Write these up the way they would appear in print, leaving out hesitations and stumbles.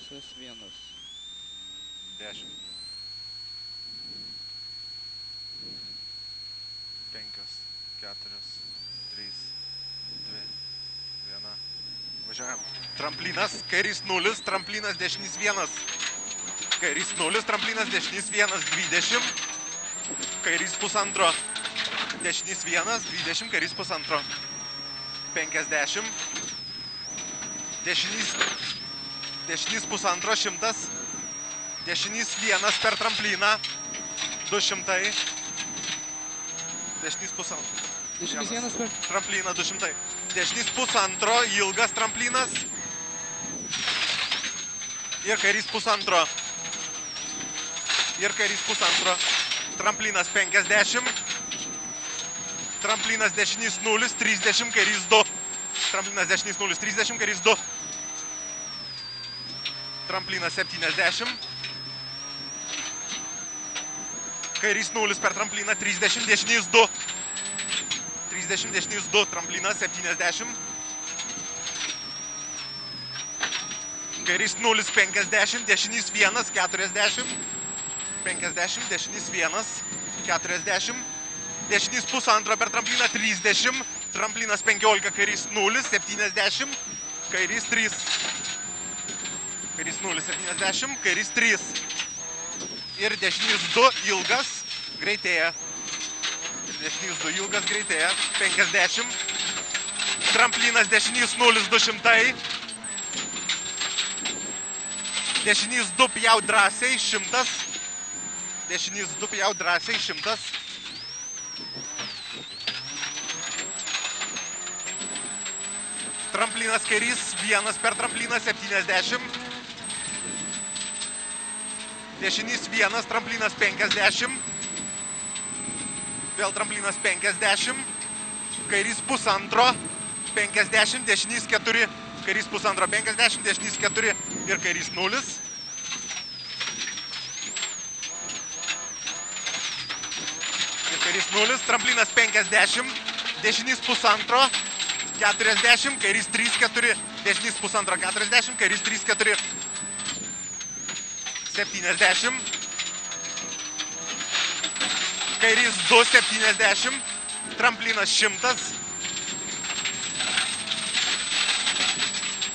Auksas 1. 10. 5, 4, 3, 2, 1. Važiuojam. Tramplinas, kairys 0, tramplinas dešinys 1. Kairys 0, tramplinas dešinys 1, 20. Kairys pusantro, dešinys 1, 20, kairys pusantro. 50. Dešinys pusantro, 100. Dešinys 1 per trampliną, 200. Dešinys pusantro. Dešinys 1 per... Trampliną 200. Dešinys pusantro, ilgas tramplinas. Ir kairys pusantro. Ir kairys pusantro. Tramplinas 50. Tramplinas dešinys 0, 30, kairys 2. Tramplinas dešinys 0, 30, kairys 2. Tramplinas 70. Kairys 0 per trampliną, 30, dešinys 2. 30, dešinys 2, tramplinas 70. Kairys 0, 50, dešinys 1, 40. 50, dešinys 1, 40. Dešinys pusantro per trampliną, 30. Tramplinas 15, kairys 0, 70. Kairys 3. Kairys 0, 70, kairys 3. Ir dešinys 2, ilgas, greitėja. Ir dešinys 2, ilgas, greitėja. 50. Tramplinas dešinys 0, 200. Dešinys 2, pjaut drąsiai, 100. Dešinys 2, pjaut drąsiai, 100. Tramplinas kairys 1 per trampliną, 70. Dešinys 1, tramplinas 50. Vėl tramplinas 50. Kairys pusantro, 50, dešinys 4. Kairys pusantro 50, dešinys 4 ir kairys 0. Ir kairys 0, tramplinas 50, dešinys pusantro, 40, kairys 3, 4, dešinys pusantro 40, kairys 3, 4, 70. Kairys 2, 70, tramplinas 100.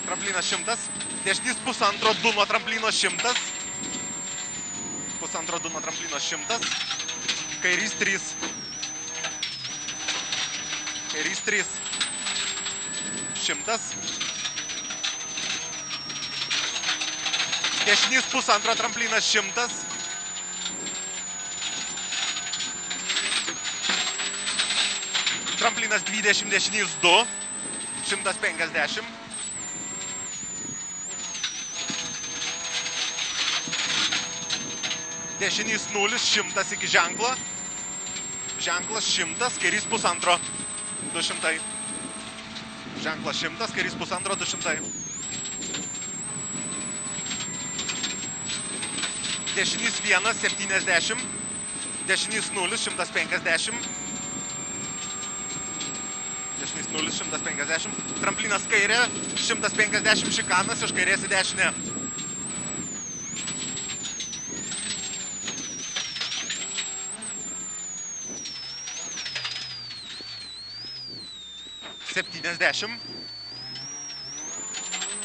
Tramplinas 100, dešinys pusantro 2 nuo tramplino 100. Pusantro 2 nuo tramplino 100. Kairys 3. Kairys 3. 100. Dešinys pusantro tramplinas 100. Tramplinas 20, dešinys 2. 150. Dešinys 0, 100 iki ženklo. Ženklas 100, kairys pusantro, 200. Ženklas 100, kairys pusantro, 200. Dešinys 1, 70. Dešinys 0, 150. Dešinys 0, 150. Tramplinas kairė, 150 šikanas, iš kairės į dešinę.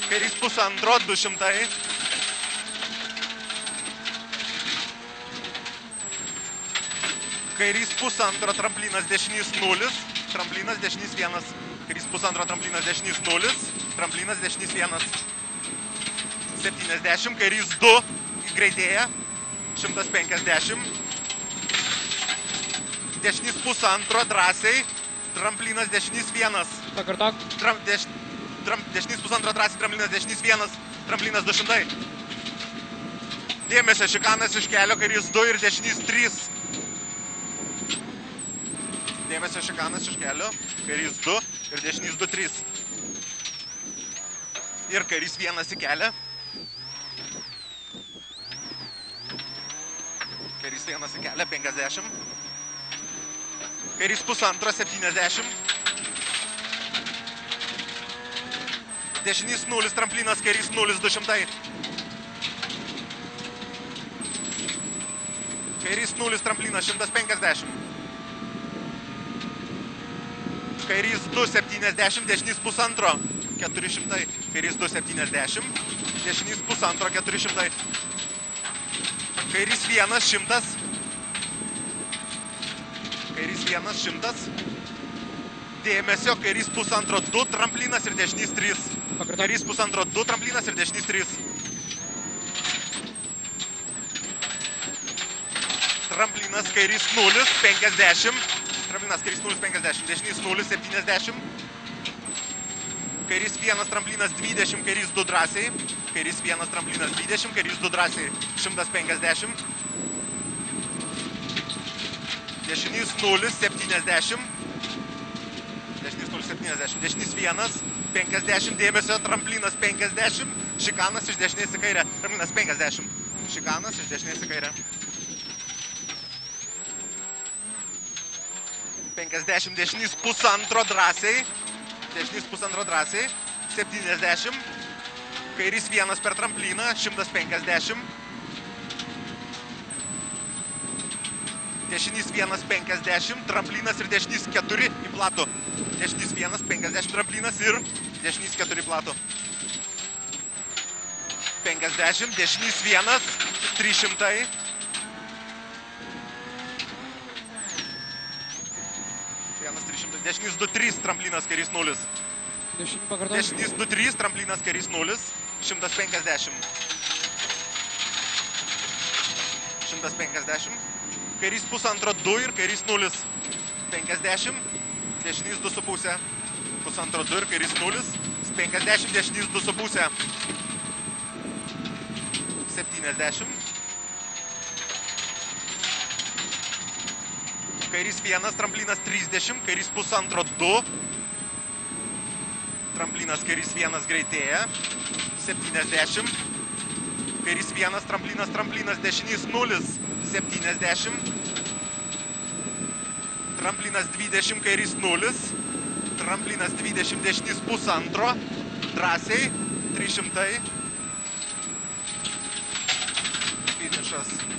Kairys pusantro, 200. Kairys pusantro, tramplinas dešinys 0. Tramplinas dešinys 1. Kairys pusantro, tramplinas dešinys 0. Tramplinas dešinys 1. 70. Kairys 2. Greitėja. 150. Dešinys pusantro, drąsiai. Tramplinas dešinys 1. Pakartok. Dešinys pusantro drąsiai, tramplinas dešinys 1. Tramplinas 200. Dėmesio, šikanas iš kelio, kairys 2 ir dešinys 3. Dėmesio, šikanas iš kelio, kairys 2 ir dešinys 2, 3. Ir kairys 1 į kelią. Kairys 1 į kelią, 50. Kairys pusantro, 70. Dešinys 0, tramplinas, kairys 0, 200. Kairys 0, tramplinas 150. Kairys 2,70, dešinys 1,5, 400. Kairys 2,70, dešinys 1,5, 400. Kairys 1, 100. Kairys 1, 100. Dėmesio, kairys 1,5, 2, tramplinas ir dešinys 3. Kairys 1,5, 2, tramplinas ir dešinys 3. Tramplinas kairys 0, 50. Tramplinas kairys 0, 50. Dešinys 0, 70. Kairys 1, tramplinas 20, kairys 2 drąsiai. Kairys 1, tramplinas 20, kairys 2 drąsiai 150. Dešinys 0, 70. Dešinys 0, 70. Dešinys 1, 50. Dėmesio, tramplinas 50. Šikanas iš dešinės į kairę. Tramplinas 50. Šikanas iš dešinės į kairę. 50. Dešinys 1,5 drąsiai. Dešinys 1,5 drąsiai. 70. Kairys 1 per trampliną. 150. Dešinys 1, 50. Tramplinas ir dešinys 4 į platų. Dešinys 1, 50 tramplinas ir dešinys 4 į platų. 50. Dešinys 1, 300. Dešinys 2-3, tramplinas kairys 0. Dešinys 2-3, tramplinas kairys 0. 150. 150. Kairys 1,5, 2 ir kairys 0. 50. Dešinys 2,5. 1,5, 2 ir kairys 0. 50. Dešinys 2,5. 70. Kairys 1, tramplinas 30, kairys 1,5, 2. Tramplinas kairys 1 greitėja. 70. Kairys 1, tramplinas, dešinys 0, 70. Tramplinas 20, kairys 0. Tramplinas 20, dešinys 1,5. Drąsiai. 300. Finišas.